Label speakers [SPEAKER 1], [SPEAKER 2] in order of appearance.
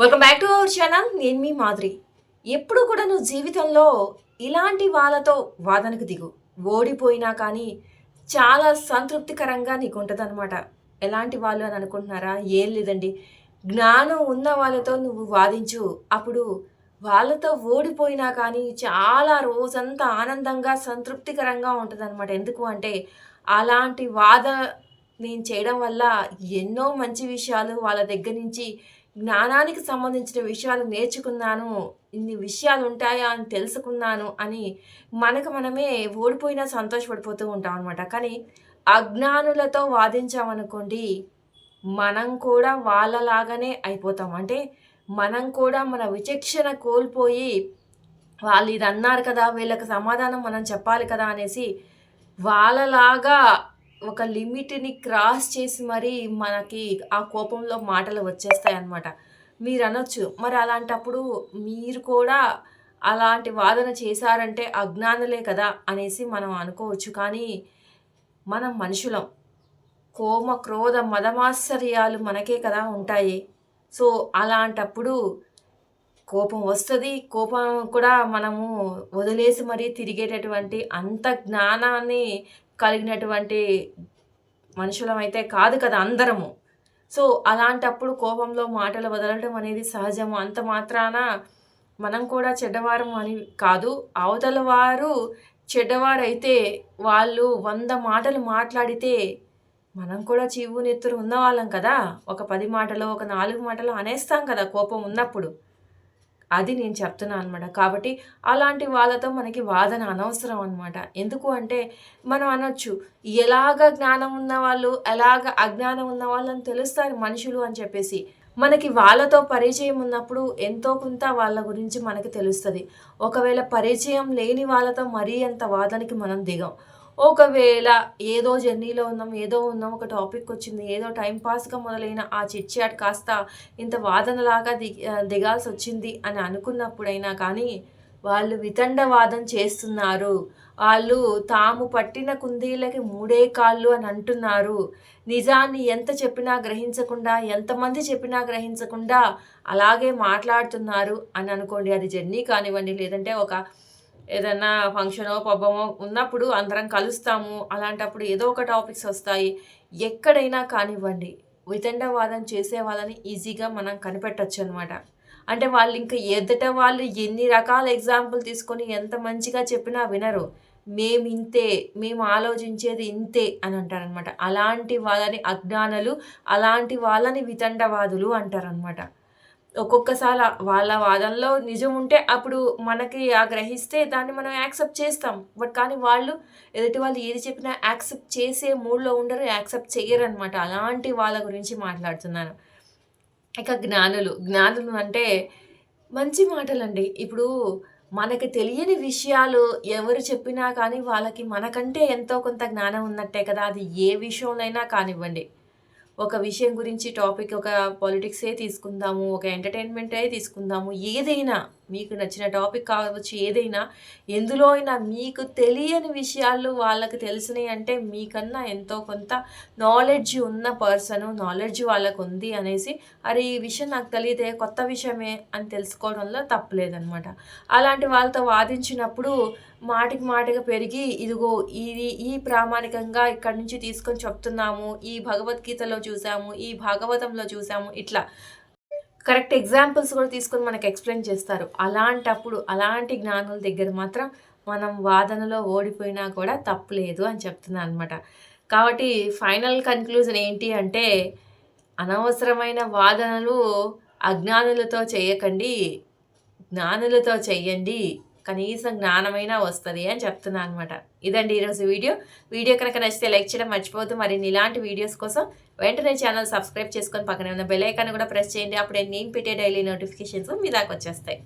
[SPEAKER 1] Welcome back to our channel. నేను మీ మాధురి. ఎప్పుడు కూడా నువ్వు జీవితంలో ఇలాంటి వాళ్ళతో వాదనకు దిగు. ఓడిపోయినా కానీ చాలా సంతృప్తికరంగా నీకుంటదనమాట. ఎలాంటి వాళ్ళు అని అనుకుంటున్నారా? ఏం లేదండి. జ్ఞానం ఉన్న వాళ్ళతో నువ్వు వాదించు. అప్పుడు వాళ్ళతో ఓడిపోయినా కానీ చాలా రోజంతా ఆనందంగా, సంతృప్తికరంగా ఉంటదనమాట. ఎందుకు అంటే అలాంటి నేను చేయడం వల్ల ఎన్నో మంచి విషయాలు వాళ్ళ దగ్గర నుంచి జ్ఞానానికి సంబంధించిన విషయాలు నేర్చుకున్నాను. ఇన్ని విషయాలుంటాయా అని తెలుసుకున్నాను అని మనకు మనమే ఓడిపోయినా సంతోషపడిపోతూ ఉంటామనమాట. కానీ అజ్ఞానులతో వాదించామనుకోండి, మనం కూడా వాళ్ళలాగానే అయిపోతాం. అంటే మనం కూడా మన విచక్షణ కోల్పోయి వాళ్ళు ఇది అన్నారు కదా! వీళ్ళకి సమాధానం మనం చెప్పాలి కదా! అనేసి వాళ్ళలాగా ఒక లిమిట్‌ని క్రాస్ చేసి మరీ మనకి ఆ కోపంలో మాటలు వచ్చేస్తాయన్నమాట. మీరనొచ్చు, మరి అలాంటప్పుడు మీరు కూడా అలాంటి వాదన చేశారంటే అజ్ఞానులే కదా! అనేసి మనం అనుకోవచ్చు. కానీ మనం మనుషులం. కోమ, క్రోధ, మదమాత్సర్యాలు మనకే కదా ఉంటాయి. సో, అలాంటప్పుడు కోపం వస్తది. కోపం కూడా మనము వదిలేసి మరీ తిరిగేటటువంటి అంత జ్ఞానాన్ని కలిగినటువంటి మనుషులమైతే కాదు కదా అందరము. సో, అలాంటప్పుడు కోపంలో మాటలు వదలడం అనేది సహజము. అంత మాత్రాన మనం కూడా చెడ్డవారం అని కాదు. అవతల వారు చెడ్డవారైతే వాళ్ళు 100 మాటలు మాట్లాడితే మనం కూడా చివ్వు నెత్తురు ఉన్నవాళ్ళం కదా! ఒక 10 మాటలో, ఒక 4 మాటలో అనేస్తాం కదా కోపం ఉన్నప్పుడు. అది నేను చెప్తున్నా అనమాట. కాబట్టి అలాంటి వాళ్ళతో మనకి వాదన అనవసరం అనమాట. ఎందుకు అంటే మనం అనొచ్చు, ఎలాగ జ్ఞానం ఉన్నవాళ్ళు, ఎలాగ అజ్ఞానం ఉన్నవాళ్ళని తెలుస్తారు మనుషులు అని చెప్పేసి. మనకి వాళ్ళతో పరిచయం ఉన్నప్పుడు ఎంతో కొంత వాళ్ళ గురించి మనకి తెలుస్తది. ఒకవేళ పరిచయం లేని వాళ్ళతో మరీ అంత వాదనకి మనం దిగం. ఒకవేళ ఏదో జర్నీలో ఉన్నాం, ఏదో ఉన్నాం, ఒక టాపికొచ్చింది, ఏదో టైమ్ పాస్‌గా మొదలైన ఆ చిట్ చాట్ కాస్త ఇంత వాదనలాగా దిగాల్సొచ్చింది అని అనుకున్నప్పుడైనా కానీ, వాళ్ళు వితండవాదం చేస్తున్నారు. వాళ్ళు తాము పట్టిన కుందేళ్ళకి మూడే కాళ్ళు అని అంటున్నారు. నిజాన్ని ఎంత చెప్పినా గ్రహించకుండా, ఎంతమంది చెప్పినా గ్రహించకుండా అలాగే మాట్లాడుతున్నారు అని అనుకోండి. అది జర్నీ కానివ్వండి, లేదంటే ఏదన్నా ఫంక్షనో, పబ్బమో ఉన్నప్పుడు అందరం కలుస్తాము. అలాంటప్పుడు ఏదో ఒక టాపిక్స్ ఒస్తాయి. ఎక్కడైనా కానివ్వండి, వితండవాదం చేసే వాళ్ళని ఈజీగా మనం కనిపెట్టొచ్చనమాట. అంటే వాళ్ళింక ఎదుట వాళ్ళు ఎన్ని రకాల ఎగ్జాంపుల్ తీసుకొని ఎంత మంచిగా చెప్పినా వినరు. మేమింతే, మేము ఆలోచించేది ఇంతే అని అంటారనమాట. అలాంటి వాళ్ళని అజ్ఞానులు, అలాంటి వాళ్ళని వితండవాదులు అంటారనమాట. ఒక్కొక్కసారి వాళ్ళ వాదనలో నిజం ఉంటే అప్పుడు మనకి గ్రహిస్తే దాన్ని మనం యాక్సెప్ట్ చేస్తాం. కానీ ఎదుటి వాళ్ళు ఏది చెప్పినా యాక్సెప్ట్ చేసే మూడ్‌లో ఉండరు. యాక్సెప్ట్ చెయ్యరనమాట. అలాంటి వాళ్ళ గురించి మాట్లాడుతున్నాను. ఇక జ్ఞానులు. జ్ఞానులు అంటే మంచి మాటలండి. ఇప్పుడు మనకి తెలియని విషయాలు ఎవరు చెప్పినా కానీ వాళ్ళకి మనకంటే ఎంతో కొంత జ్ఞానం ఉన్నట్టే కదా! అది ఏ విషయంలో కానివ్వండి. ఒక విషయం గురించి టాపిక్ ఒక పాలిటిక్సే తీసుకుందాము, ఒక ఎంటర్‌టైన్‌మెంటే తీసుకుందాము. ఏదైనా మీకు నచ్చిన టాపిక్ కావచ్చు ఏదైనా, ఎందులో అయినా మీకు తెలియని విషయాలు వాళ్ళకి తెలిసినయి అంటే మీకన్నా ఎంతో కొంత నాలెడ్జ్ ఉన్న పర్సను, నాలెడ్జ్ వాళ్ళకుంది అనేసి, అరే! ఈ విషయం నాకు తెలీదే కొత్త విషయమే అని తెలుసుకోవడంలో తప్పులేదనమాట. అలాంటి వాళ్ళతో వాదించినప్పుడు మాటికి మాటిగా పెరిగి ఇదిగో ఈ ప్రామాణికంగా ఇక్కడి నుంచి తీసుకొని చెప్తున్నాము. ఈ భగవద్గీతలో చూసాము, ఈ భాగవతంలో చూసాము ఇట్లా. కరెక్ట్ ఎగ్జాంపుల్స్ కూడా తీసుకొని మనకు ఎక్స్‌ప్లెయిన్ చేస్తారు. అలాంటప్పుడు అలాంటి జ్ఞానుల దగ్గర మాత్రం మనం వాదనలో ఓడిపోయినా కూడా తప్పు లేదు అని చెప్తున్నాననమాట. కాబట్టి ఫైనల్ కన్క్లూజన్ ఏంటి అంటే, అనవసరమైన వాదనలు అజ్ఞానులతో చేయకండి. జ్ఞానులతో చెయ్యండి. కనీసం జ్ఞానమైనా వస్తది అని చెప్తున్నా అనమాట. ఇదండి ఈరోజు వీడియో. వీడియో కనుక నచ్చితే లైక్ చేయడం మర్చిపోవద్దు. మరిన్ని ఇలాంటి వీడియోస్ కోసం వెంటనే ఛానల్ సబ్స్క్రైబ్ చేసుకొని పక్కనే ఉన్న బెల్ ఐకాన్ కూడా ప్రెస్ చేయండి. అప్పుడే నేను పెట్టే డైలీ నోటిఫికేషన్స్ మీ దాకా వచ్చేస్తాయి.